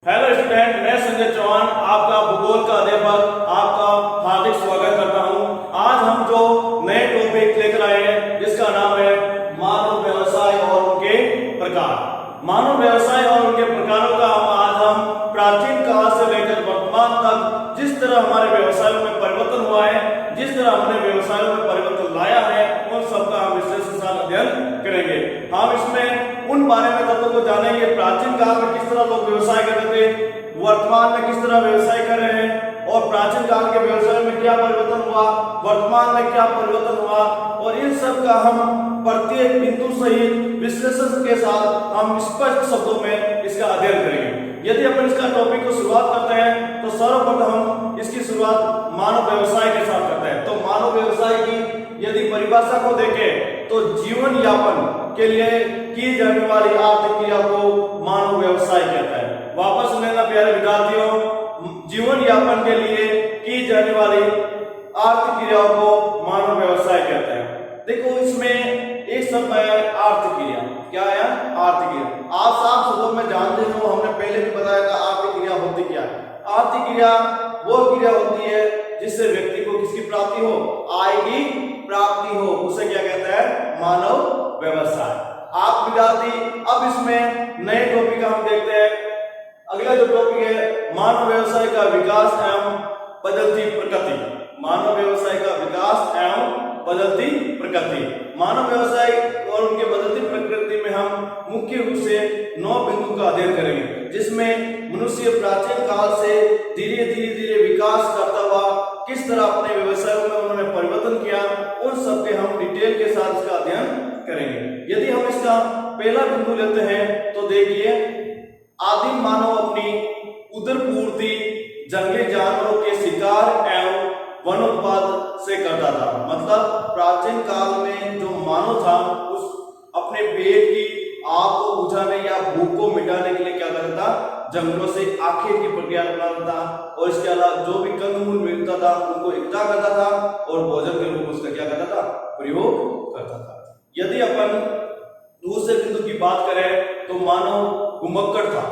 Hello student, मैं संजय चौहान आपका भूगोल का अध्यापक आपका हार्दिक स्वागत करता हूं। आज हम जो नए टॉपिक लेकर आए हैं जिसका नाम है मानव व्यवसाय और उनके प्रकार। मानव व्यवसाय और उनके प्रकारों का आज हम प्राचीन काल से लेकर वर्तमान तक जिस तरह हमारे व्यवसायों में परिवर्तन हुआ है, जिस तरह हमने व्यवसायों में परिवर्तन लाया है, उन सबका हम विशेष के साथ अध्ययन करेंगे। हम इसमें उन बारे में तत्वों को जानेंगे, प्राचीन काल में किस तरह लोग व्यवसाय करते थे, वर्तमान में किस तरह व्यवसाय कर रहे हैं, और प्राचीन काल के व्यवसाय में क्या परिवर्तन हुआ, वर्तमान में क्या परिवर्तन हुआ, और इन सब का हम प्रत्येक बिंदु सहित विश्लेषण के साथ हम स्पष्ट शब्दों में इसका अध्ययन करेंगे। यदि अपन इसका टॉपिक को शुरुआत करते हैं तो सर्वप्रथम हम इसकी शुरुआत मानव व्यवसाय के साथ करते हैं। तो मानव व्यवसाय की यदि परिभाषा को देखें तो जीवन यापन के लिए की जाने वाली आर्थिक क्रिया को मानव व्यवसाय कहता है। वापस सुनेगा प्यारे विद्यार्थियों, जीवन यापन के लिए की जाने वाली आर्थिक क्रियाओं को मानव व्यवसाय कहते हैं। देखो, इसमें एक शब्द है आर्थिक क्रिया। क्या है? आर्थिक क्रिया। आप साफ शब्दों में जानते हो, हमने पहले भी बताया था आर्थिक क्रिया होती क्या है। आर्थिक क्रिया वो क्रिया होती है जिससे व्यक्ति को किसकी प्राप्ति हो, आय की प्राप्ति हो, उसे क्या कहते हैं? मानव व्यवसाय। आप विद्यार्थी अब इसमें नए टॉपिक हम देखते हैं। अगला जो टॉपिक है मानव व्यवसाय का विकास एवं बदलती प्रकृति। मानव व्यवसाय का विकास एवं बदलती प्रकृति। मानव व्यवसाय और उनके बदलती प्रकृति में हम मुख्य रूप से 9 बिंदु का अध्ययन करेंगे, जिसमें मनुष्य प्राचीन काल से धीरे धीरे विकास करता हुआ किस तरह अपने व्यवसायों में उन्होंने परिवर्तन किया, उन सब के हम डिटेल के साथ इसका अध्ययन करेंगे। यदि हम इसका पहला बिंदु लेते हैं तो देखिए, आदिम मानव अपनी उदर पूर्ति जंगली जानवरों के शिकार एवं वनोत्पाद से करता था। मतलब प्राचीन काल में जो मानव था उस अपने पेट की आग को बुझाने या भूख को मिटाने के लिए क्या करता था? जंगलों से आखेट की प्रक्रिया अपनाता था, और इसके अलावा जो भी कंदमूल मिलता था उनको इकट्ठा करता था और भोजन के रूप में उसका क्या करता था? प्रयोग करता था। यदि अपन दूसरे बिंदु की बात करें तो मानव घुमक्कड़ था।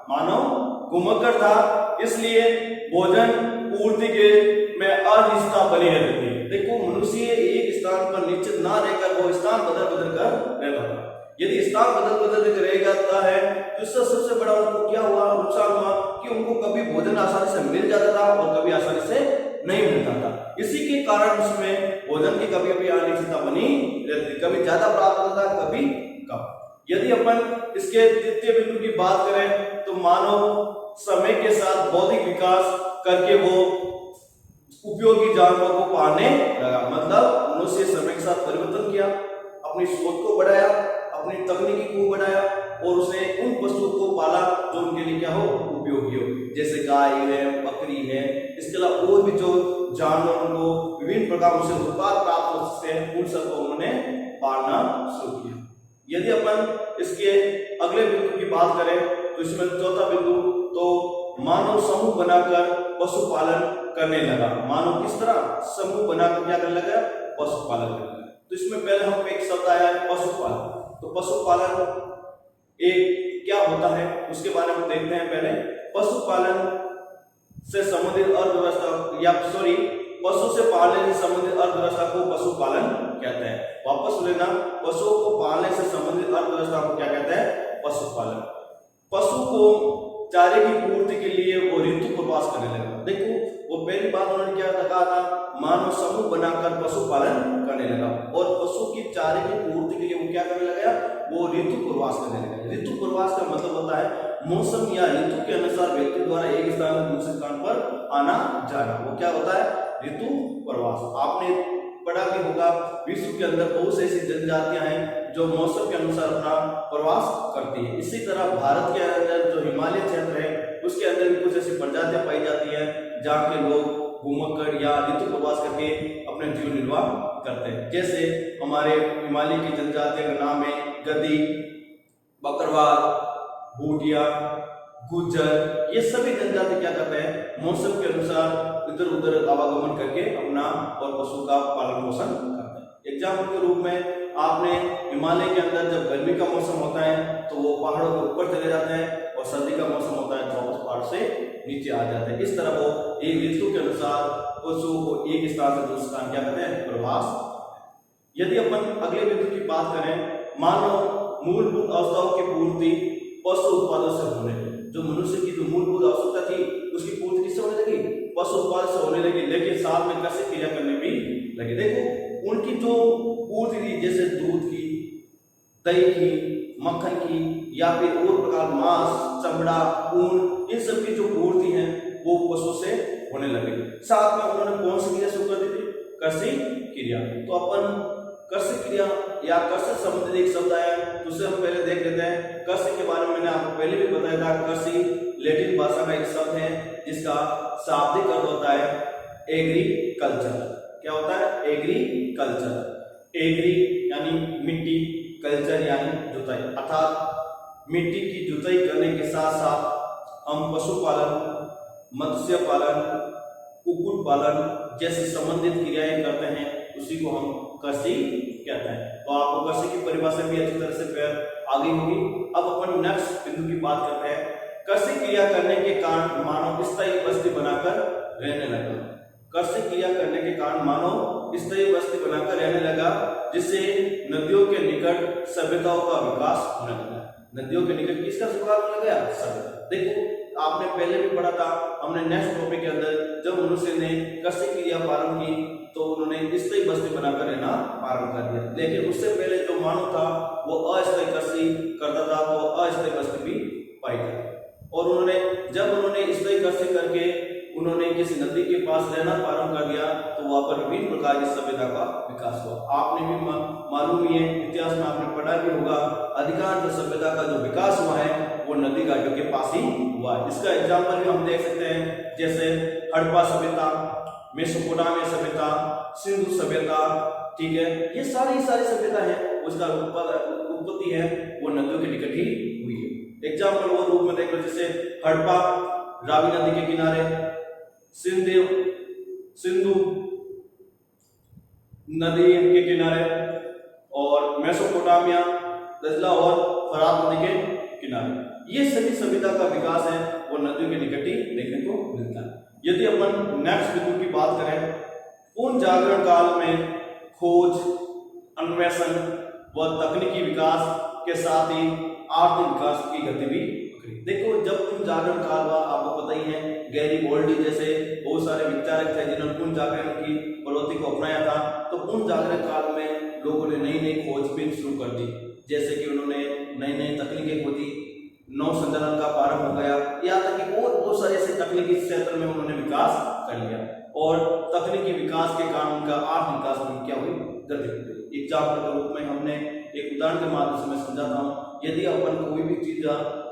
मानव घुमक्कड़ था, इसलिए भोजन पूर्ति के में अनिश्चितता बनी रहती थी। देखो, मनुष्य एक स्थान पर निश्चित ना रहकर वो स्थान बदल कर रहता था। यदि स्थान बदल कर रह जाता है तो इससे सबसे बड़ा उनको क्या हुआ, नुकसान हुआ कि उनको कभी भोजन आसानी से मिल जाता था और कभी आसानी से नहीं मिलता था। इसी के कारण उसमें भोजन की कभी कभी अनिश्चितता बनी रहती, कभी ज्यादा प्राप्त होता था, कभी कम। यदि अपन इसके तृतीय बिंदु की बात करें तो मानव समय के साथ बौद्धिक विकास करके वो उपयोगी जानवरों को पालने लगा। मतलब मनुष्य समय के साथ परिवर्तन किया, अपनी सोच को बढ़ाया, अपनी तकनीकी को बढ़ाया और उसने उन पशुओं को पाला जो उनके लिए क्या हो, उपयोगी हो, जैसे गाय है, बकरी है। इसके अलावा और भी जो जानवरों को विभिन्न प्रकार से उत्पाद प्राप्त हो सकते हैं, उन सबको उन्होंने पालना शुरू किया। यदि अपन इसके अगले बिंदु की बात करें तो इसमें चौथा बिंदु, तो मानव समूह बनाकर पशुपालन करने लगा। मानव किस तरह समूह बनाकर क्या करने लगा? पशुपालन करने लगा। तो इसमें पहले हम एक शब्द आया है पशुपालन। तो पशुपालन एक क्या होता है उसके बारे में देखते हैं। पहले पशुपालन से संबंधित अर्थव्यवस्था या पशु से पालने से संबंधित अर्थव्यवस्था को पशुपालन कहते हैं। वापस लेना, पशुओं को पालने से संबंधित अर्थव्यवस्था को क्या कहते हैं? पशुपालन। पशु को चारे की पूर्ति के लिए वो ऋतु प्रवास करने लगा। देखो, वो पहली बात उन्होंने क्या कहा था? मानव समूह बनाकर पशुपालन करने लगा, और पशु की चारे की पूर्ति के लिए वो क्या करने लगा? वो ऋतु प्रवास करने लगा। ऋतु प्रवास का मतलब होता है मौसम या ऋतु के अनुसार व्यक्ति द्वारा एक स्थान से दूसरे स्थान पर आना जाना, वो क्या होता है? ऋतु प्रवास। आपने पढ़ा भी होगा, विश्व के अंदर बहुत से ऐसी जनजातियां हैं जो मौसम के अनुसार अपना प्रवास करती है। इसी तरह भारत के अंदर जो हिमालय क्षेत्र है उसके अंदर भी कुछ ऐसी प्रजातियां पाई जाती हैं जहाँ के लोग घुमक्कड़ या ऋतु प्रवास करके अपने जीवन निर्वाह करते हैं। जैसे हमारे हिमालय की जनजातियों का नाम है गद्दी, बकरवाल, भूटिया, गुज्जर। ये सभी जनजाति क्या करते हैं? मौसम के अनुसार इधर उधर आवागमन करके अपना और पशु का पालन पोषण करते हैं। एग्जाम्पल के रूप में आपने हिमालय के अंदर जब गर्मी का मौसम होता है तो वो पहाड़ों के ऊपर चले जाते हैं, और सर्दी का मौसम होता है तो वापस पहाड़ों नीचे आ जाते हैं। इस तरह वो एक ऋतु के अनुसार पशु को एक स्थान से दूसरे स्थान क्या कहते हैं, प्रवास। यदि अपन अगले बिंदु की बात करें, मानव मूलभूत आवश्यकताओं की पूर्ति पशु उत्पादन से होने लगी। जो मनुष्य की जो मूलभूत आवश्यकता थी उसकी पूर्ति किससे होने लगी, पशु उत्पादन से होने लगी, लेकिन साथ में कृषि क्रिया करने भी लगे। देखो उनकी जो पूर्ति थी, जैसे दूध की, दही की, मक्खन की, या फिर और प्रकार मांस, चमड़ा, ऊन, इन सब की जो पूर्ति है वो पशु से होने लगे। साथ में उन्होंने कौन सी क्रिया शुरू कर दी थी, कृषि क्रिया। तो अपन कृषि क्रिया या कृषि संबंधित एक शब्द आया, तो उसे हम पहले देख लेते हैं। कृषि के बारे में मैंने आपको पहले भी बताया था। कृषि लैटिन भाषा का एक शब्द है जिसका शाब्दिक अर्थ होता है एग्रीकल्चर। क्या होता है, एग्रीकल्चर। एग्री यानी मिट्टी, कल्चर यानी जुताई, अर्थात मिट्टी की जुताई करने के साथ साथ हम पशुपालन, मत्स्य पालन, कुक्कुट पालन जैसी संबंधित क्रियाएं करते हैं, उसी को हम कृषि कहते हैं। तो आपको कृषि की परिभाषा भी अच्छी तरह से आ गई होगी। अब अपन नेक्स्ट बिंदु की बात करते हैं। कृषि क्रिया करने के कारण मानव स्थायी बस्ती बनाकर रहने लगा। कृषि क्रिया करने के कारण मानव स्थायी बस्ती बनाकर रहने लगा, जिससे नदियों के निकट सभ्यताओं का विकास होने लगा। नदियों के निकट किसका विकास होने लगा, सभ्यता। देखो आपने पहले भी पढ़ा था, हमने नेक्स्ट टॉपिक के अंदर, जब मनुष्य ने कृषि क्रिया प्रारंभ की तो उन्होंने स्थायी बस्ती बनाकर रहना प्रारंभ कर दिया। लेकिन उससे पहले जो मानव था वो अस्थायी कृषि करता था, तो अस्थायी बस्ती भी पाई जाती। और जब उन्होंने स्थायी कृषि करके उन्होंने किसी नदी के पास रहना प्रारंभ कर दिया, तो वहां पर विभिन्न प्रकार की सभ्यता का विकास हुआ। आपने भी मालूम ही है, इतिहास में आपने पढ़ा भी होगा, अधिकांश सभ्यता का जो विकास हुआ है वो नदी घाटियों के पास ही हुआ है। इसका एग्जाम्पल भी हम देख सकते हैं, जैसे हड़प्पा सभ्यता, मेसोपोटामिया सभ्यता, सिंधु सभ्यता, ठीक है, ये सारी सभ्यता है, उसका उत्पत्ति है वो नदियों के निकट ही हुई है। एग्जाम्पल वो रूप में देख लो, जैसे हड़प्पा रावी नदी के किनारे, सिंधु नदी के किनारे, और मेसोपोटामिया दजला और फरात नदी के किनारे। ये सभी सभ्यता का विकास है वो नदियों के निकट ही देखने को मिलता है। यदि अपन नेक्स्ट बिंदु की बात करें, पूर्ण जागरण काल में खोज, अन्वेषण व तकनीकी विकास के साथ ही आर्थिक विकास की गति भी पकड़ी। देखो जब पूर्ण जागरण काल हुआ, आपको पता ही है, गैरीबॉल्डी जैसे बहुत सारे विचारक थे जिन्होंने पूर्ण जागरण की प्रवृत्ति को अपनाया था। तो पूर्ण जागरण काल में लोगों ने नई नई खोजबीन शुरू कर दी, जैसे कि उन्होंने नई नई तकनीकें खोजी, नौ संचालन का प्रारंभ हो गया, यहाँ तक कि और बहुत सारे ऐसे तकनीकी क्षेत्र में उन्होंने विकास कर लिया। और तकनीकी विकास के कारण उनका आर्थिक विकास में क्या हुई, गति हुई। एग्जाम्पल के रूप में हमने एक उदाहरण के माध्यम से मैं समझाता हूँ। यदि अपन कोई भी चीज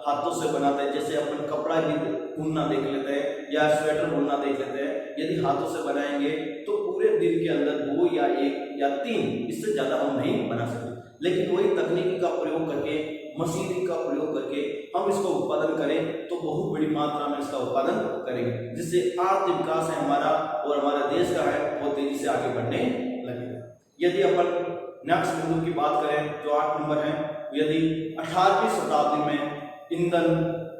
हाथों से बनाते हैं, जैसे अपन कपड़ा भी बुनना देख लेते हैं या स्वेटर बुनना देख लेते हैं, यदि हाथों से बनाएंगे तो पूरे दिन के अंदर 2 या 1 या 3, इससे ज्यादा हम नहीं बना सकते। लेकिन वही तकनीकी का प्रयोग करके, मशीनरी का प्रयोग करके हम इसको उत्पादन करें तो बहुत बड़ी मात्रा में इसका उत्पादन करेंगे, जिससे आर्थिक विकास है हमारा और हमारे देश का है वो तेजी से आगे बढ़ने लगेगा। यदि अपन नेक्स्ट बिंदु की बात करें जो 8 नंबर है, यदि 18वीं शताब्दी में ईंधन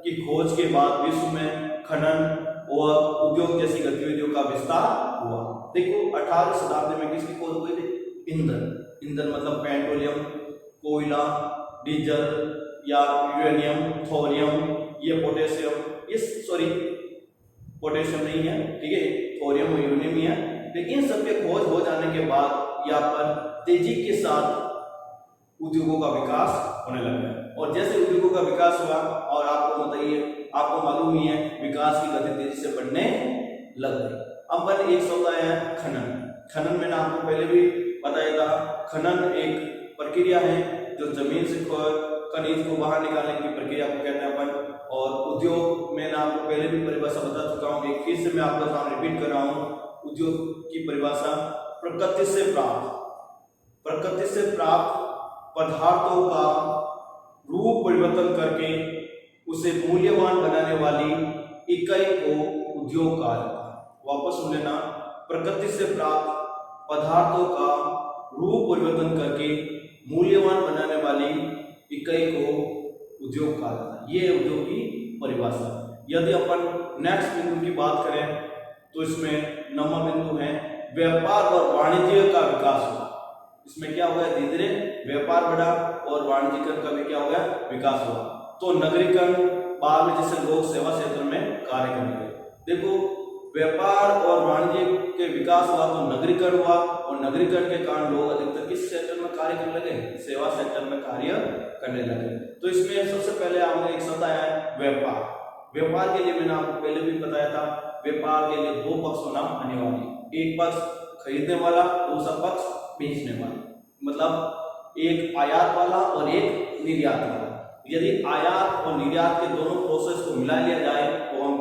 की खोज के बाद विश्व में खनन और उद्योग जैसी गतिविधियों का विस्तार हुआ। देखो 18वीं शताब्दी में किसकी खोज हुई थी, ईंधन मतलब पेट्रोलियम, कोयला, डीजल या यूरेनियम, थोरियम, ये पोटेशियम नहीं है, ठीक है, थोरियम और यूरेनियम ही है। लेकिन इन सबके खोज हो जाने के बाद यहाँ पर तेजी के साथ उद्योगों का विकास होने लगा। और जैसे उद्योगों का विकास हुआ, और आपको बताइए, आपको मालूम ही है, विकास की गति तेजी से बढ़ने लग गई। अब पर एक शब्द आया है खनन मैंने आपको पहले भी बताया था। खनन एक प्रक्रिया है जो जमीन से खनिज को बाहर निकालने की प्रक्रिया को कहते हैं अपन। और उद्योग मैंने आपको पहले भी परिभाषा बता चुका हूँ, एक फिर से मैं आपके सामने रिपीट कर रहा हूँ। उद्योग की परिभाषा प्रकृति से प्राप्त पदार्थों का रूप परिवर्तन करके उसे मूल्यवान बनाने वाली इकाई को उद्योग कहा जाता है। वापस सुन लेना, प्रकृति से प्राप्त पदार्थों का रूप परिवर्तन करके मूल्यवान बनाने वाली इकाई को उद्योग कहा जाता है। ये उद्योग की परिभाषा। यदि अपन नेक्स्ट बिंदु की बात करें तो इसमें नौवां बिंदु है व्यापार और वाणिज्य का विकास हुआ। इसमें क्या हुआ, धीरे धीरे व्यापार बढ़ा और वाणिज्यिकरण का भी क्या हो गया, विकास हुआ। तो नगरीकरण, बाद में जिससे लोग सेवा क्षेत्र में कार्य करने लगे। देखो, व्यापार और वाणिज्य के विकास हुआ तो नगरीकरण हुआ, और नगरीकरण के कारण लोग अधिकतर किस क्षेत्र में कार्य करने लगे, सेवा सेक्टर में कार्य करने लगे। तो इसमें सबसे पहले हमने एक शब्द आया है व्यापार। व्यापार के लिए मैंने आपको पहले भी बताया था, व्यापार के लिए दो पक्ष होना अनिवार्य, एक पक्ष खरीदने वाला, दूसरा पक्ष बेचने वाला, मतलब एक आयात वाला और एक निर्यात वाला। यदि आयात और निर्यात के दोनों प्रोसेस को मिला लिया जाए तो हम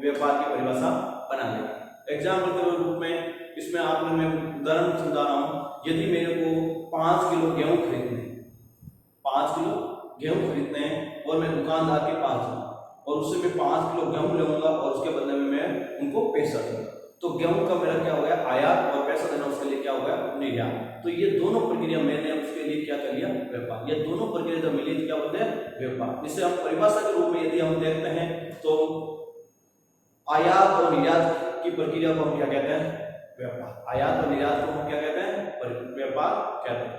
व्यापार की परिभाषा बना लेंगे। एग्जाम्पल के रूप में इसमें आपने मैं उदाहरण समझा रहा हूं, यदि मेरे को 5 किलो गेहूं खरीदने हैं, 5 किलो गेहूं खरीदने हैं और मैं दुकानदार के पास जाऊँ और उससे मैं 5 किलो गेहूं लूंगा और उसके बदले में मैं उनको पैसा दूंगा, तो गेहूं का मेरा क्या हो गया, आयात, और पैसा देना उसके लिए क्या हो गया, निर्यात। तो ये दोनों प्रक्रिया मैंने उसके लिए क्या कर लिया, व्यापार। ये दोनों प्रक्रिया जब मिली तो क्या बोलते हैं, व्यापार। इसे हम परिभाषा के रूप में यदि हम देखते हैं तो आयात और निर्यात की प्रक्रिया को हम क्या कहते हैं, व्यापार। आयात और निर्यात को हम क्या कहते हैं, व्यापार कहते हैं।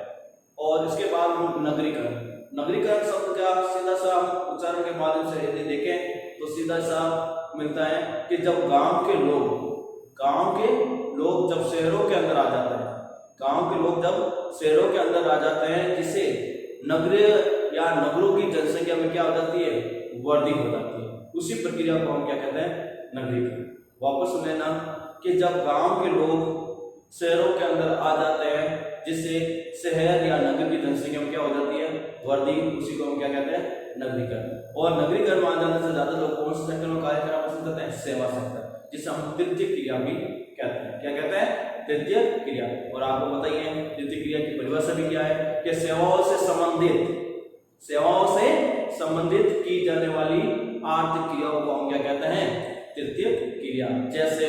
और इसके बाद हम नगरीकरण। नगरीकरण शब्द का सीधा सा उच्चारण के माध्यम से यदि देखें तो सीधा सा मिलता है कि जब गांव के लोग जब शहरों के अंदर आ जाते हैं, गांव के लोग जब शहरों के अंदर आ जाते हैं, जिससे नगरीय या नगरों की जनसंख्या में क्या हो जाती है, वृद्धि हो जाती है, उसी प्रक्रिया को हम क्या कहते हैं, नगरीकरण। वापस सुन लेना कि जब गांव के लोग शहरों के अंदर आ जाते हैं, जिससे शहर या नगर की जनसंख्या में क्या हो जाती है, वृद्धि, उसी को हम क्या कहते हैं, नगरीकरण। और नगरीकरण में आ जाने से ज्यादा लोग कौन से सेक्टर में कार्य करना पसंद करते हैं, सेवा सेक्टर, जिसे हम तृतीय क्रिया भी कहते हैं। क्या कहते हैं, तृतीय क्रिया। और आपको बताइए तृतीय क्रिया की परिभाषा भी क्या है कि सेवाओं से संबंधित की जाने वाली आर्थिक क्रियाओं को हम क्या कहते हैं, तृतीय क्रिया। जैसे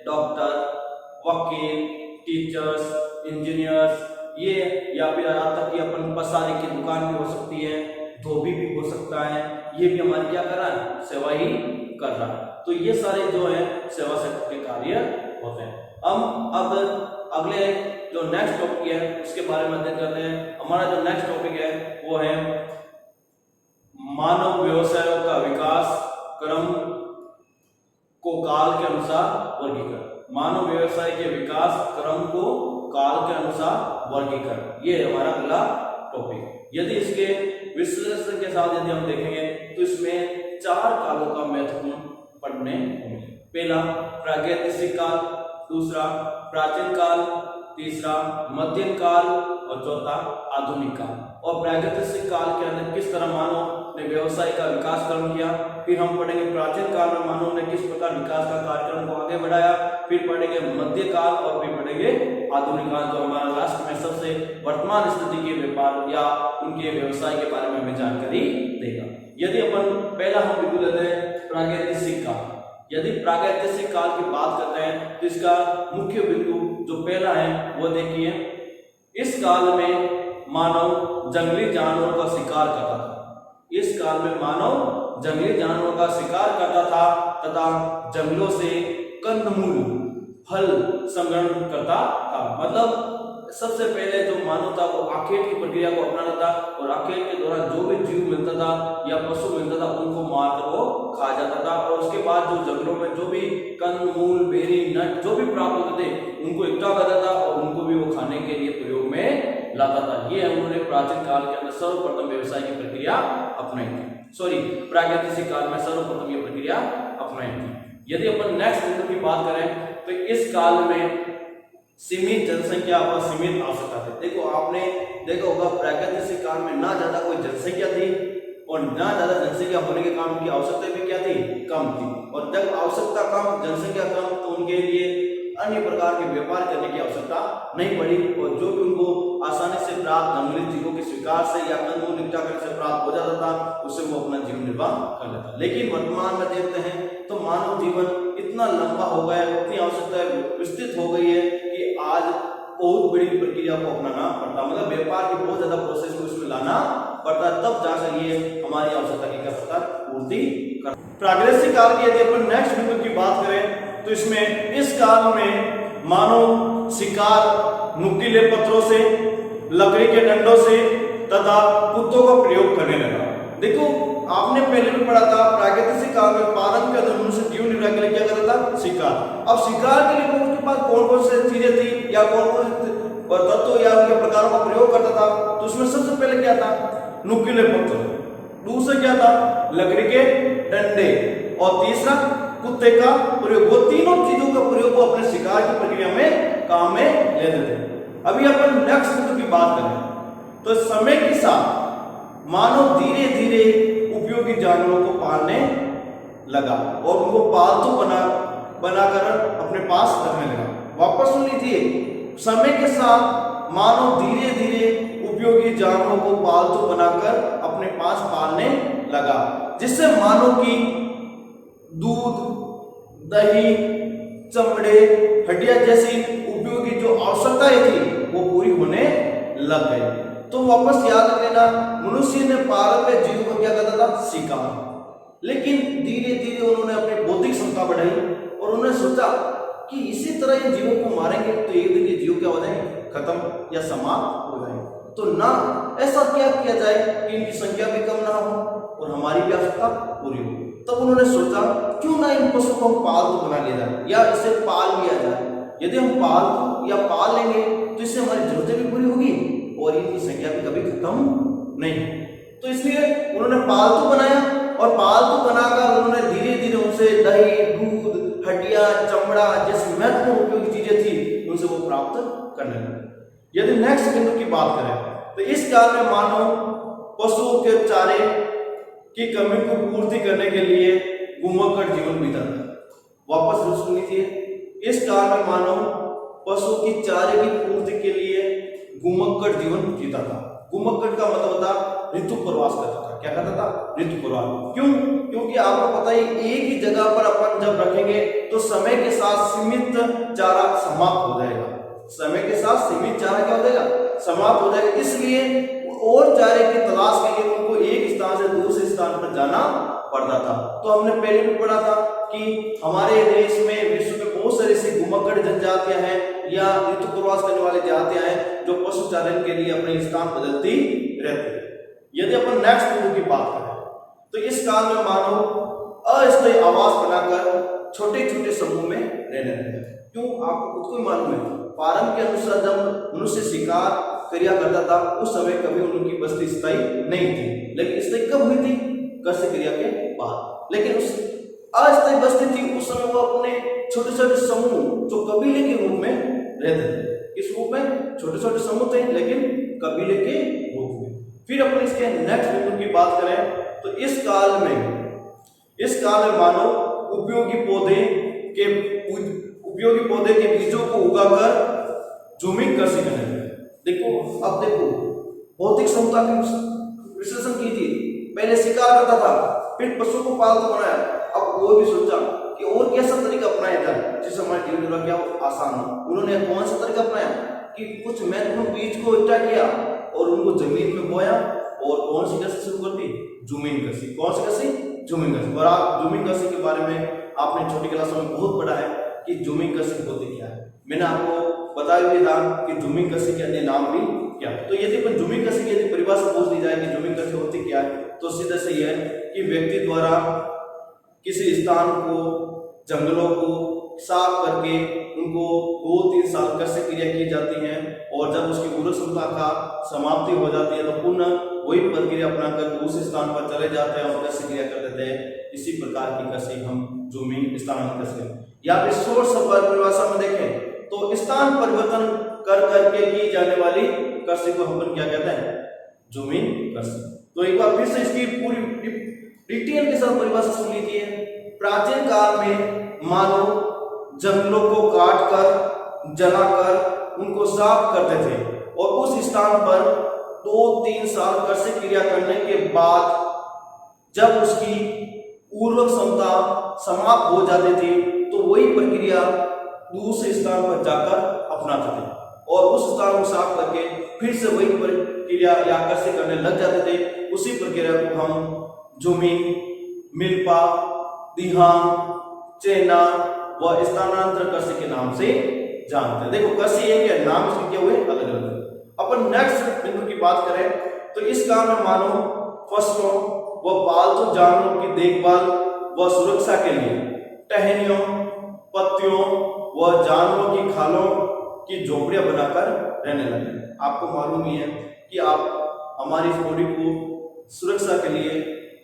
डॉक्टर, वकील, टीचर्स, इंजीनियर्स, ये, या फिर यहाँ तक कि अपन पसारी की दुकान भी हो सकती है, धोबी भी हो सकता है, ये भी हमारी क्या कर रहा है, सेवा ही कर रहा है। तो ये सारे जो है सेवा सेक्टर के कार्य होते हैं। हम अब अगले जो नेक्स्ट टॉपिक है उसके बारे में अध्ययन करते हैं। हमारा जो नेक्स्ट टॉपिक है वो है मानव व्यवसायों का विकास क्रम को काल के अनुसार वर्गीकरण। मानव व्यवसाय के विकास क्रम को काल के अनुसार वर्गीकरण, ये हमारा अगला टॉपिक। यदि इसके विश्लेषण के साथ यदि हम देखेंगे तो इसमें 4 कालों का महत्वपूर्ण पढ़ने को मिले। पहला प्रागैतिहासिक काल, दूसरा प्राचीन काल, तीसरा मध्यम काल और चौथा आधुनिक काल। और प्रागैतिहासिक काल के अंदर किस तरह मानव ने व्यवसाय का विकास क्रम किया। फिर हम पढ़ेंगे प्राचीन काल में मानव ने किस प्रकार विकास का कार्यक्रम को आगे बढ़ाया। फिर पढ़ेंगे मध्य काल और फिर पढ़ेंगे आधुनिक काल, जो हमारा राष्ट्र में सबसे वर्तमान स्थिति के व्यापार या उनके व्यवसाय के बारे में हमें जानकारी देगा। यदि अपन पहला हम बिंदु लेते हैं प्रागैतिहासिक काल। यदि प्रागैतिहासिक काल की बात करते हैं तो इसका मुख्य बिंदु जो पहला है वो देखिए, इस काल में मानव जंगली जानवरों का शिकार करता था। इस काल में मानव जंगली जानवरों का शिकार करता था तथा जंगलों से कंदमूल फल संग्रहण करता था। मतलब सबसे पहले जो मानव था वो आखेट की प्रक्रिया को अपनाता था और आखेट के दौरान जो भी जीव मिलता था या पशु मिलता था उनको मारकर वो खा जाता था। और उसके बाद जो जंगलों में जो भी कंदमूल, बेरी, नट जो भी प्राप्त होते थे उनको इकट्ठा करता था और उनको भी वो खाने के लिए प्रयोग में लाता था। ये उन्होंने प्राचीन काल के अंदर सर्वप्रथम व्यवसाय की प्रक्रिया अपनाई थी। प्रागैतिहासिक काल में सर्वप्रथम ये प्रक्रिया अपनाई थी। यदि अपन नेक्स्ट बिंदु की बात करें तो इस काल में सीमित जनसंख्या और सीमित आवश्यकता थी। देखो आपने देखा होगा प्रागैतिहासिक काल में ना ज्यादा कोई जनसंख्या थी और ना ज्यादा जनसंख्या होने के कारण उनकी आवश्यकता भी क्या थी, कम थी। और जब आवश्यकता कम, जनसंख्या कम, तो उनके लिए अन्य प्रकार के व्यापार करने की आवश्यकता नहीं पड़ी और जो भी उनको आसानी से प्राप्त जंगली जीवों के शिकार से या कंदमूल इकट्ठा करने से प्राप्त हो जाता था, उससे वो अपना जीवन निर्वाह कर लेता। लेकिन वर्तमान में देखते हैं तो मानव जीवन इतना लंबा हो गया, इतनी आवश्यकता विस्तृत हो गई है कि आज बहुत बड़ी प्रक्रिया को अपनाना पड़ता, मतलब व्यापार की बहुत ज्यादा प्रोसेस को इसमें लाना पड़ता, तब जाकर ये हमारी आवश्यकता की क्या पूर्ति प्रागैतिहासिक काल की यदि अपन नेक्स्ट बिंदु की बात करें तो इसमें इस काल में मानव शिकार नुकीले पत्थरों से, लकड़ी के डंडों से तथा कुत्तों का प्रयोग करने लगा। देखो आपने पहले भी पढ़ा था प्रागैतिहासिक काल में पालन के अंदर मनुष्य जीवन निर्वाह के लिए क्या करता था? शिकार। अब शिकार के लिए उसके पास कौन कौन से चीजें थी या कौन कौन से तत्व या उनके प्रकारों का प्रयोग करता था? तो उसमें सबसे पहले क्या था? नुकीले पत्थर। दूसरा क्या था? लकड़ी के डंडे। और तीसरा कुत्ते का प्रयोग। वो तीनों चीजों का प्रयोग वो अपने शिकार की प्रक्रिया में काम में लेते थे। अभी अपन नेक्स्ट बिंदु की बात करें तो समय के साथ मानव धीरे धीरे उपयोगी जानवरों को पालने लगा और उनको पालतू बनाकर अपने पास रखने लगा। वापस सुन लीजिए, समय के साथ मानव धीरे धीरे उपयोगी जानवरों को पालतू बनाकर अपने पास पालने लगा, जिससे मानव की दूध, दही, चमड़े, हड्डियां जैसी उपयोगी जो आवश्यकताएं थी वो पूरी होने लग गई। तो वापस याद रखना, मनुष्य ने पारंपरिक जीवों को क्या करता था? शिकार। लेकिन धीरे धीरे उन्होंने अपनी बौद्धिक क्षमता बढ़ाई और उन्होंने सोचा कि इसी तरह इन जीवों को मारेंगे तो एक दिन ये जीव क्या हो जाएंगे? खत्म या समाप्त हो जाएंगे। तो ना ऐसा क्या किया जाए कि इनकी संख्या भी कम ना हो और हमारी भी आवश्यकता पूरी हो। तब उन्होंने सोचा क्यों ना इन पशुओं को हम पालतू बना लिया जाए या इसे पाल लिया जाए। यदि हम पालतू या पाल लेंगे तो इससे हमारी जरूरतें भी पूरी होगी और इनकी संख्या भी कभी खत्म नहीं। तो इसलिए उन्होंने पालतू बनाया और पालतू बनाकर उन्होंने धीरे धीरे उनसे दही, दूध, हड्डियां, चमड़ा जैसी महत्वपूर्ण उपयोगी चीजें थी उनसे वो प्राप्त करने लगे। यदि नेक्स्ट बिंदु की बात करें तो इस काल में मानव पशुओं के चारे की कमी को पूर्ति करने के लिए घुमक्कड़ जीवन बीता था। वापस सुन लीजिए, इस काल में मानव पशुओं की चारे की पूर्ति के लिए घुमक्कड़ जीवन जीता था। घुमक्कड़ का मतलब होता ऋतु प्रवास करता था। क्या करता था? ऋतु प्रवास। क्यों? क्योंकि आपको पता है एक ही जगह पर अपन जब रखेंगे तो समय के साथ सीमित चारा समाप्त हो जाएगा। समय के साथ सीमित चारा क्या हो जाएगा? समाप्त हो जाएगा। इसलिए और चारे की तलाश के लिए उनको एक स्थान से दूसरे स्थान पर जाना पड़ता था। तो हमने पहले भी पढ़ा था कि हमारे देश में, विश्व में बहुत सारी ऐसी घुमक्कड़ जनजातियां हैं या ऋतु प्रवास करने वाली जातियां हैं जो पशु चारण के लिए अपने स्थान बदलती रहती है। यदि अपन नेक्स्ट बिंदु की बात करें तो इस काल में मानव अस्थायी आवास बनाकर छोटे छोटे समूह में रहने लगे। क्यों? आपको खुद को ही मालूम है, पारंपरिक के अनुसार जब मनुष्य शिकार क्रिया करता था उस समय कभी उनकी बस्ती स्थायी नहीं थी, लेकिन स्थायी कब हुई थी? कृषि क्रिया के बाद। लेकिन उस अस्थायी बस्ती थी उस समय वो अपने छोटे छोटे समूह जो कबीले के रूप में रहते थे। इस रूप में छोटे छोटे समूह थे लेकिन कबीले के रूप में। फिर अपन इसके नेक्स्ट बिंदु की बात करें तो इस काल में मानव उपयोगी पौधे के बीजों को उगाकर जूमिंग कृषि करने लगे। देखो अब देखो भौतिक क्षमता की विश्लेषण कीजिए। पहले शिकार करता था, फिर पशु को पालतू बनाया, अब वो भी सोचा कि और कैसा तरीका अपनाया जाए जिससे हमारे जीवन निर्वाह क्या आसान हो। उन्होंने कौन सा तरीका अपनाया कि कुछ महत्वपूर्ण बीज को इकट्ठा किया और उनको जमीन में बोया और कौन सी कृषि शुरू कर दी? जूमिंग कृषि। कौन सी कृषि? जूमिंग कृषि। और आप जूमिंग कृषि के बारे में आपने छोटी क्लासों में बहुत पढ़ा है कि जूमिंग कृषि होती क्या है। मैंने आपको बताया भी था कि जूमिंग कृषि के अन्य नाम भी क्या है। तो यदि अपन जूमिंग कृषि की यदि परिभाषा पूछ ली जाए कि जूमिंग कृषि होती क्या है तो सीधा सही है कि व्यक्ति द्वारा किसी स्थान को, जंगलों को साफ करके उनको 2-3 साल कृषि क्रिया की जाती है और जब उसकी उर्वरक क्षमता का समाप्ति हो जाती है तो पुनः वही प्रक्रिया अपनाकर दूसरे स्थान पर चले जाते हैं और कृषि क्रिया कर देते हैं। इसी प्रकार की कृषि हम जूमिंग स्थानांतरण कृषि या फिर सोर्स परिभाषा में देखें तो स्थान परिवर्तन कर करके की जाने वाली कृषि को हम क्या कहते हैं? जूमिंग कृषि। तो एक बार फिर से इसकी पूरी डिटेल के साथ परिभाषा सुन लीजिए। प्राचीन काल में मानव जंगलों को काटकर, जलाकर उनको साफ करते थे और उस स्थान पर 2-3 साल कृषि क्रिया करने के बाद जब उसकी उर्वरक क्षमता समाप्त हो जाती थी तो वही प्रक्रिया दूसरे स्थान पर जाकर अपनाते थे और उस स्थान को साफ करके फिर से वही प्रक्रिया या कृषि करने लग जाते थे। उसी प्रक्रिया को हम जूमिंग मिल्पा, दिहांग, चेना व स्थानांतर कृषि के नाम से जानते हैं। देखो कृषि एक है, नाम इसके क्या हुए अलग अलग। अपन नेक्स्ट बिंदु की बात करें तो इस काम में मानो फसलों व पालतू जानवरों की देखभाल व सुरक्षा के लिए टहनियों, पत्तियों व जानवरों की खालों की झोपड़ियां बनाकर रहने लगे। आपको मालूम ही है कि आप हमारी बॉडी को सुरक्षा के लिए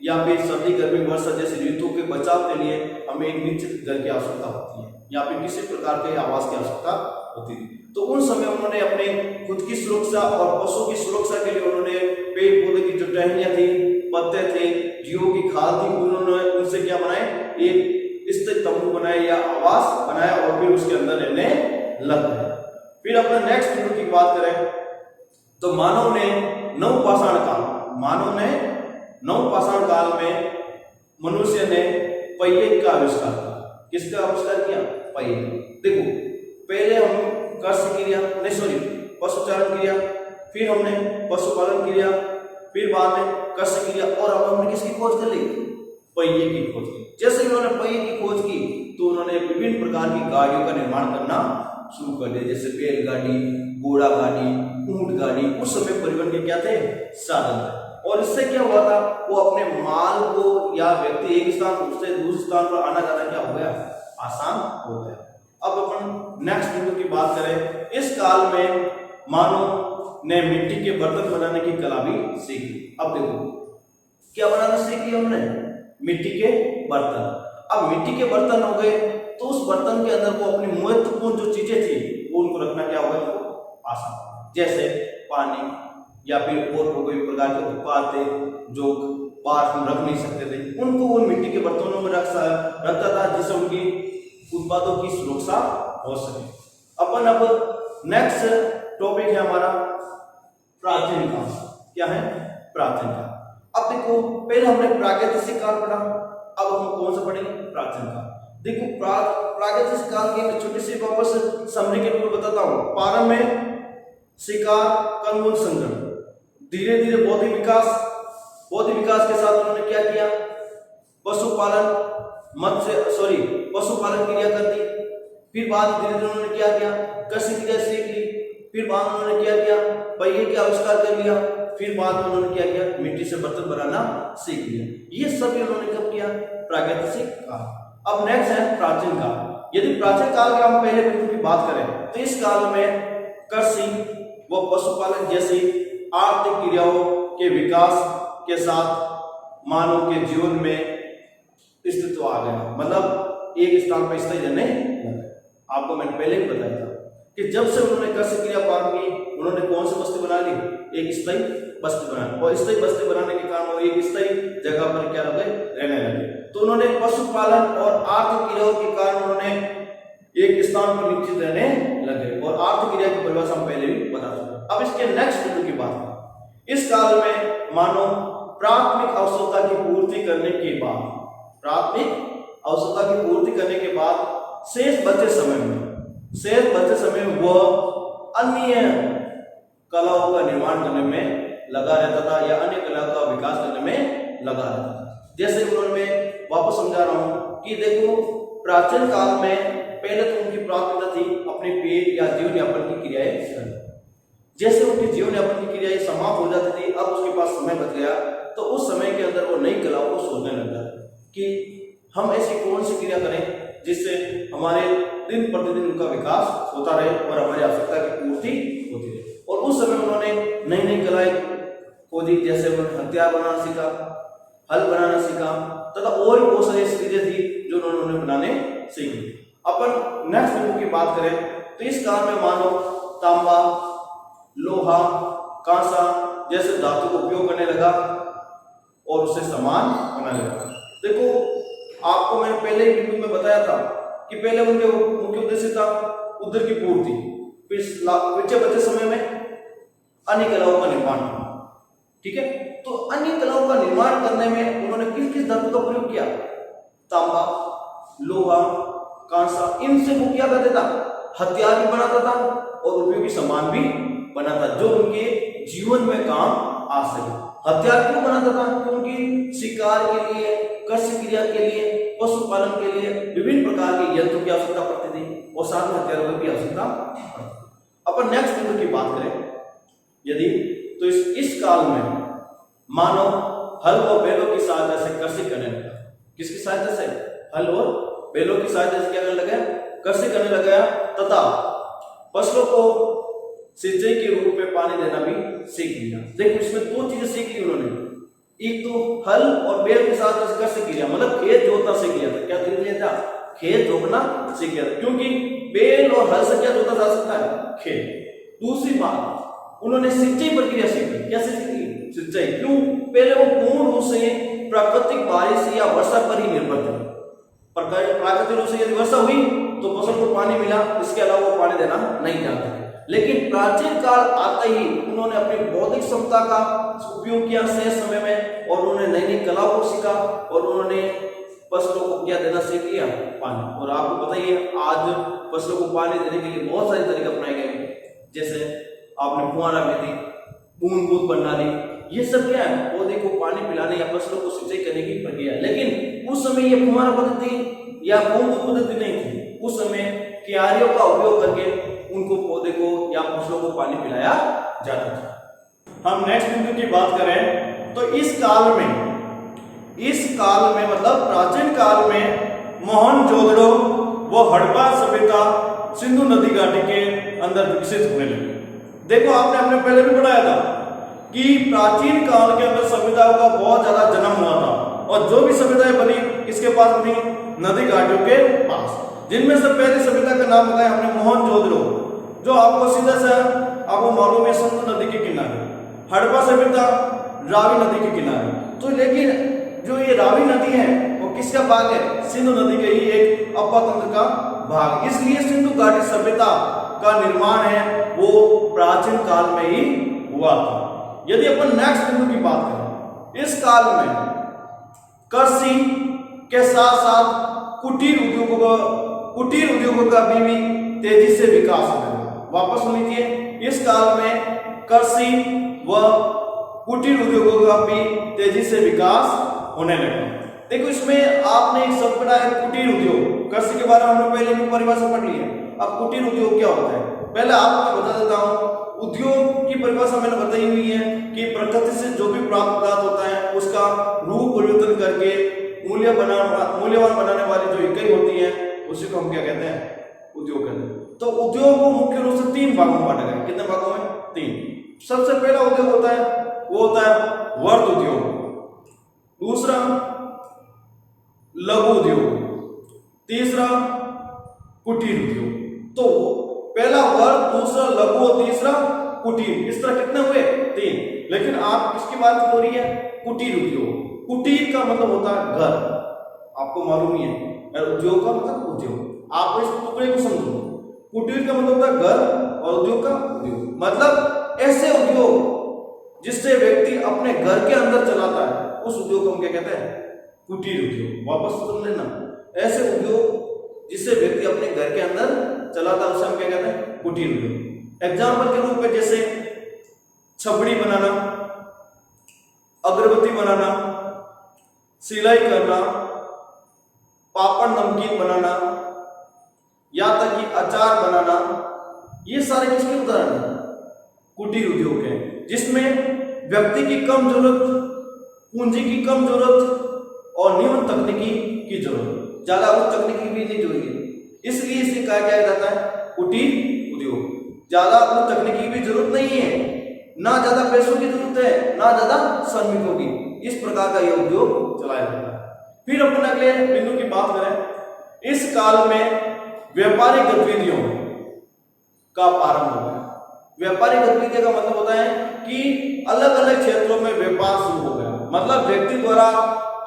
या फिर सर्दी, गर्मी, वर्षा जैसी ऋतु के बचाव के लिए हमें एक निश्चित घर की आवश्यकता होती है या फिर किसी प्रकार के आवास की आवश्यकता होती है। तो उन समय उन्होंने अपने खुद की सुरक्षा और पशु की सुरक्षा के लिए उन्होंने पेड़ पौधे की जो टहनियां थी, पत्ते थे, जीवों की खाल थी, उन्होंने उनसे क्या बनाए, एक स्थिर तंबू बनाए या आवास बनाया और फिर उसके अंदर रहने लग गए। फिर अपने नेक्स्ट बिंदु की बात करें तो मानव ने नवपाषाण काल में मनुष्य ने पहिए का आविष्कार किया। किसका आविष्कार किया? पहिए। देखो पहले हम कृषि क्रिया पशुचारण क्रिया, फिर हमने पशुपालन क्रिया, फिर बाद में कृषि क्रिया और अब हमने किसकी खोज कर ली? पहिए की खोज की। जैसे उन्होंने पहिए की खोज की तो उन्होंने विभिन्न प्रकार की गाड़ियों का निर्माण करना शुरू कर दिया, जैसे बैलगाड़ी, घोड़ा गाड़ी, ऊंट गाड़ी। उस समय परिवहन के क्या थे? साधन थे। और इससे क्या हुआ था, वो अपने माल को या व्यक्ति एक स्थान से दूसरे स्थान पर आना जाना क्या हो गया? आसान हो गया। अब अपन नेक्स्ट बिंदु की बात करें, इस काल में मानव ने मिट्टी के बर्तन बनाने की कला भी सीखी। अब देखो क्या बनाना सीखी हमने? मिट्टी के बर्तन। अब मिट्टी के बर्तन हो गए तो उस बर्तन के अंदर वो अपनी महत्वपूर्ण जो चीजें थी वो उनको रखना क्या हो गया? आसान, जैसे पानी या फिर और कोई प्रकार के उत्पाद थे जो बाहर हम रख नहीं सकते थे, उनको वो मिट्टी के बर्तनों में रखता था जिससे उनकी उत्पादों की सुरक्षा हो सके। अपन अब नेक्स्ट टॉपिक है हमारा प्राचीन काल। क्या है? प्राचीन काल। अब देखो पहले हमने प्रागैतिहासिक काल पढ़ा, अब हम कौन सा पढ़ेंगे? प्राचीन काल। देखो प्रागैतिहासिक काल की मैं छोटी सी वापस समरी के रूप में बताता हूँ। प्रारंभ में शिकार, कंदमूल संग्रह, धीरे धीरे बौद्धिक विकास के साथ उन्होंने क्या किया? पशुपालन क्रिया कर दी। फिर बाद धीरे धीरे उन्होंने क्या किया? कृषि क्रिया सीख ली। फिर बाद में उन्होंने क्या किया? पहिए का आविष्कार कर लिया। फिर बाद में उन्होंने क्या किया? मिट्टी से बर्तन बनाना सीख लिया। ये सभी उन्होंने कब किया? प्रागैतिहासिक काल। अब नेक्स्ट है प्राचीन काल। यदि प्राचीन काल के हम पहले बिंदु की बात करें तो इस काल में कृषि व पशुपालन जैसी आर्थिक क्रियाओं के विकास के साथ मानव के जीवन में अस्तित्व आ गया, मतलब एक स्थान पर स्थायी रहने लगे। आपको मैंने पहले ही बताया था कि जब से उन्होंने कृषि क्रिया प्रारंभ की उन्होंने कौन सी बस्ती बना ली? एक स्थायी बस्ती बनाई, और स्थायी बस्ती बनाने के कारण वो एक स्थायी जगह पर क्या लगे? रहने लगे। तो उन्होंने पशुपालन और आर्थिक क्रियाओं के कारण उन्होंने एक स्थान पर निश्चित रहने लगे, और आर्थिक क्रिया की परिभाषा हम पहले भी बता चुके। अब इसके नेक्स्ट बिंदु की बात करें। इस काल में मानव प्राथमिक आवश्यकता की पूर्ति करने के बाद शेष बचे समय में वह अन्य कलाओं का निर्माण करने में लगा रहता था या अन्य कलाओं का विकास करने में लगा रहता था। जैसे उन्होंने मैं वापस समझा रहा हूं कि देखो प्राचीन काल में पहले तो उनकी प्राथमिकता थी अपने पेट या जीवन यापन की क्रियाएं करना। जैसे उनकी जीवन यापन की क्रियाएं समाप्त हो जाती थी, अब उसके पास समय बच गया तो उस समय के अंदर वो नई कलाओं को सोचने लगता कि हम ऐसी कौन सी क्रिया करें जिससे हमारे दिन प्रतिदिन उनका विकास होता रहे और हमारी आवश्यकता की पूर्ति होती रहे। और उस समय उन्होंने नई नई कलाएं खोजी, जैसे उन्होंने हथियार बनाना सीखा, हल बनाना सीखा तथा और बहुत सारी चीजें थी जो उन्होंने बनाने सीख ली। अपन नेक्स्ट बिंदु की बात करें तो इस काल में मानव तांबा, लोहा, कांसा जैसे धातु का उपयोग करने लगा और उससे सामान बनाने लगा। देखो आपको मैंने पहले ही बिंदु में बताया था कि पहले उनके मुख्य उद्देश्य था उधर की पूर्ति, फिर बचे समय में अन्य कलाओं का निर्माण करना। ठीक है, तो अन्य कलाओं का निर्माण करने में उन्होंने किस किस धातु का प्रयोग किया? तांबा, लोहा, कांसा, इनसे वो क्या करता था? हथियार भी बनाता था और उपयोगी सामान भी बनाता जो उनके जीवन में काम आ सके। हथियार क्यों बनाता था? क्योंकि शिकार के लिए, कृषि क्रिया के लिए, पशुपालन के लिए विभिन्न प्रकार के यंत्रों की आवश्यकता पड़ती थी और साथ में हथियारों की आवश्यकता पड़ती थी। अपन नेक्स्ट बिंदु की बात करें यदि, तो इस काल में मानव हल और बैलों की सहायता से कृषि करने लगा। किसकी सहायता से? हल और बैलों की सहायता से क्या करने लगा? कृषि करने लगा तथा फसलों को सिंचाई के रूप में पानी देना भी सीख लिया। देखो इसमें दो चीजें सीख ली उन्होंने, एक तो हल और बैल के साथ कृषि किया, मतलब खेत जोतना सीख लिया था। क्या सीख लिया था? खेत जोतना सीख लिया था, क्योंकि बैल और हल से क्या जोता जा सकता है? खेत। दूसरी बात, उन्होंने सिंचाई प्रक्रिया सीखी। क्या सीखी? सिंचाई। क्यों? पहले वो पूर्ण रूप से प्राकृतिक बारिश या वर्षा पर ही निर्भर थे। प्राकृतिक रूप से यदि वर्षा हुई तो फसल को पानी मिला, इसके अलावा वो पानी देना नहीं जानते। लेकिन प्राचीन काल आते ही उन्होंने अपनी बौद्धिक क्षमता का उपयोग किया शेष समय में, और उन्होंने नई नई कलाओं को सीखा और उन्होंने फसलों को क्या देना सीख लिया? पानी। और आपको पता ही है आज फसलों को पानी देने के लिए बहुत सारे तरीके अपनाए गए हैं, जैसे आपने फुहारा विधि, बूंद बूंद प्रणाली, ये सब क्या है? पौधे को पानी पिलाने या फसलों को सिंचाई करने की प्रक्रिया है। लेकिन उस समय ये फुहारा पद्धति या बूंद बूंद पद्धति नहीं थी। उस समय क्यारियों का उपयोग करके उनको पौधे को या फसलों को पानी पिलाया जाता था। हम नेक्स्ट बिंदु की बात करें तो इस काल में मतलब प्राचीन काल में मोहनजोदड़ो व हड़प्पा सभ्यता सिंधु नदी घाटी के अंदर विकसित होने लगी। देखो आपने हमने पहले भी पढ़ाया था कि प्राचीन काल के अंदर सभ्यताओं का बहुत ज्यादा जन्म हुआ था, और जो भी सभ्यताएं बनी किसके पास बनी? नदी घाटियों के पास। जिनमें से पहली सभ्यता का नाम बताया हमने मोहनजोदड़ो, जो आपको सीधा सा आपको मालूम है सिंधु नदी के किनारे। हड़प्पा सभ्यता रावी नदी के किनारे। तो लेकिन जो ये रावी नदी है वो किसका भाग है? सिंधु नदी के ही एक अपतंत्र का भाग। इसलिए सिंधु घाटी सभ्यता का निर्माण है वो प्राचीन काल में ही हुआ था। यदि अपन नेक्स्ट बिंदु की बात करें, इस काल में कृषि के साथ साथ कुटीर उद्योगों का भी तेजी से विकास होने लगा। वापस सुन लीजिए, इस काल में कृषि व कुटीर उद्योगों का भी तेजी से विकास होने लगा। देखो इसमें आपने एक शब्द पढ़ा है कुटीर उद्योग। कृषि के बारे में हमने पहले भी परिभाषा पढ़ ली है। अब कुटीर उद्योग क्या होता है? पहले आपको बता देता हूं। उद्योग की परिभाषा मैंने बताई हुई है कि प्रकृति से जो भी प्राप्त पदार्थ होता है उसका रूप परिवर्तन करके मूल्यवान बनाने वाली जो इकाई होती है उसी को हम क्या कहते हैं? उद्योग कहते हैं। तो उद्योग को मुख्य रूप से 3 भागों में बांटा गया। कितने भागों में? 3। सबसे पहला उद्योग होता है वो होता है वर्त उद्योग, दूसरा लघु उद्योग, तीसरा कुटीर उद्योग। तो पहला वर्त, दूसरा लघु और तीसरा कुटीर, इस तरह कितने हुए? 3। लेकिन आप किसकी बात हो रही है? कुटीर उद्योग। कुटीर का मतलब होता है घर, आपको मालूम ही है। उद्योग का मतलब उद्योग। आप इस टुकड़े को समझो। कुटीर का मतलब होता है घर और उद्योग का उद्योग मतलब ऐसे उद्योग जिससे व्यक्ति अपने घर के अंदर चलाता है, उस उद्योग को हम क्या कहते हैं? कुटीर उद्योग। वापस सुन लेना, ऐसे उद्योग जिससे व्यक्ति अपने घर के अंदर चलाता है उसे हम क्या कहते हैं? कुटीर उद्योग। एग्जाम्पल के रूप में जैसे छपड़ी बनाना, अगरबत्ती बनाना, सिलाई करना, पापड़ नमकीन बनाना, या तक कि अचार बनाना, ये सारे किसके उदाहरण हैं? कुटीर उद्योग है, जिसमें व्यक्ति की कम जरूरत, पूंजी की कम जरूरत और न्यून तकनीकी की जरूरत, ज्यादा उच्च तकनीकी भी नहीं जरूरी, इसलिए इसे कहा जाता है कुटीर उद्योग। ज्यादा उच्च तकनीकी की भी जरूरत नहीं है, ना ज्यादा पैसों की जरूरत है, ना ज्यादा श्रमिकों की। इस प्रकार का यह उद्योग चलाया जाता है। फिर अपन अगले बिंदु की बात करें, इस काल में व्यापारिक गतिविधियों का प्रारंभ हो गया। व्यापारिक गतिविधियों का मतलब होता है कि अलग अलग क्षेत्रों में व्यापार शुरू हो गया, मतलब व्यक्ति द्वारा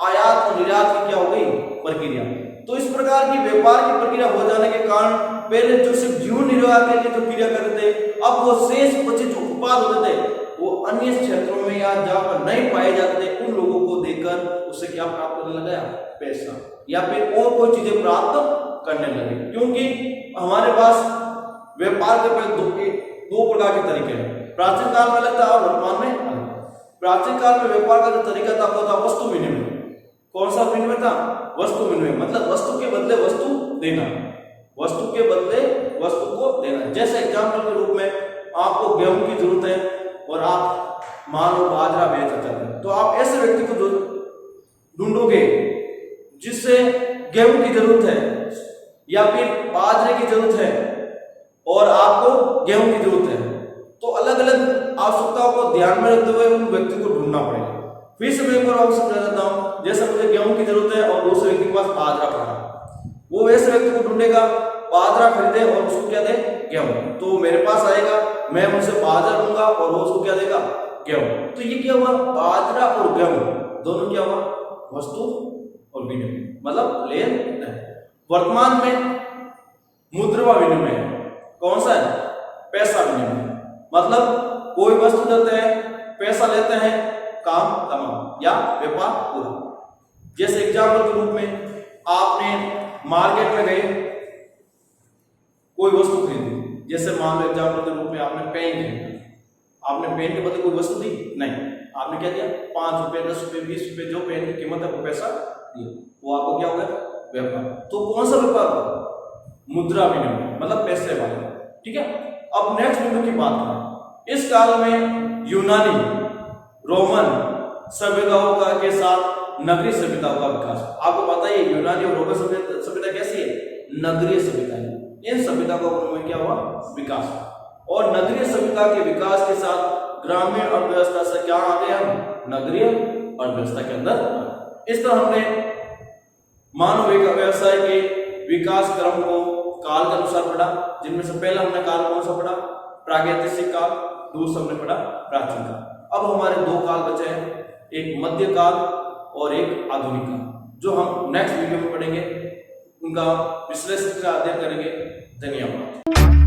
आयात और निर्यात की क्या हो गई? प्रक्रिया। तो इस प्रकार की व्यापार की प्रक्रिया हो जाने के कारण पहले जो सिर्फ जीवन निर्वाह के लिए जो क्रिया करते थे, अब वो शेष बचे जो उत्पाद होते थे वो अन्य क्षेत्रों में या जहां पर नहीं पाए जाते थे उन लोगों को देकर उससे क्या प्राप्त करने लगा? पैसा, या फिर और कोई चीजें प्राप्त करने लगे। क्योंकि हमारे पास व्यापार के पहले दो प्रकार के तरीके हैं। प्राचीन काल में अलग था और वर्तमान में अलग। प्राचीन काल में व्यापार का जो तरीका था वो था वस्तु विनिमय। कौन सा विनिमय था? वस्तु विनिमय, मतलब वस्तु के बदले वस्तु देना, वस्तु के बदले वस्तु को देना। जैसे एग्जाम्पल के रूप में आपको गेहूं की जरूरत है और आप मान लो बाजरा बेचना चाहते हैं, तो आप ऐसे व्यक्ति को ढूंढोगे जिससे गेहूं की जरूरत है या फिर बाजरे की जरूरत है और आपको गेहूं की जरूरत है, तो अलग अलग आवश्यकताओं को ध्यान में रखते हुए उन व्यक्ति को ढूंढना पड़ेगा। फिर से मैं एक बार आपको समझा देता हूं, जैसे मुझे गेहूं की जरूरत है और दूसरे व्यक्ति के पास बाजरा पड़ा, वो वैसे व्यक्ति को ढूंढेगा बाजरा खरीदे और उसको क्या दे? गेहूं। तो मेरे पास आएगा, मैं उनसे बाजरा लूंगा और वो उसको क्या देगा? गेहूं। तो ये क्या हुआ? बाजरा और गेहूं दोनों क्या हुआ? वस्तु और विनिमय, मतलब लेन देन। वर्तमान में मुद्रा विनिमय कौन सा है? पैसा विनिमय, मतलब कोई वस्तु देते हैं, पैसा लेते हैं, काम तमाम या व्यापार पूरा। जैसे एग्जाम्पल के रूप में आपने मार्केट में गए, कोई वस्तु खरीदी, जैसे मान लो एग्जाम्पल के रूप में आपने पेन खरीदा, आपने पेन के बदले कोई वस्तु दी? नहीं, आपने क्या दिया? 5 रुपए, 10 रुपए, 20 रुपए, जो पेन की कीमत है वो पैसा दिया, वो आपको क्या हो गया? व्यापार। तो कौन सा व्यापार हुआ? मुद्रा विनिमय, मतलब पैसे वाला। ठीक है, अब नेक्स्ट बिंदु की बात करें। इस काल में यूनानी, रोमन सभ्यताओं का के साथ नगरीय सभ्यताओं का विकास। आपको पता है यूनानी और रोमन सभ्यता कैसी है? नगरीय सभ्यता है। इन सभ्यता का उनमें क्या हुआ? विकास। और नगरीय सभ्यता के विकास के साथ ग्रामीण अर्थव्यवस्था से क्या आ गए हम? नगरीय अर्थव्यवस्था के अंदर। इस तरह हमने मानव व्यवसाय के विकास क्रम को काल के अनुसार पढ़ा, जिनमें से पहला हमने काल कौन सा पढ़ा? प्रागैतिहासिक काल, दूसरा हमने पढ़ा प्राचीन काल। अब हमारे 2 काल बचे हैं, एक मध्य काल और एक आधुनिक काल, जो हम नेक्स्ट वीडियो में पढ़ेंगे, उनका विश्लेषण का अध्ययन करेंगे। धन्यवाद।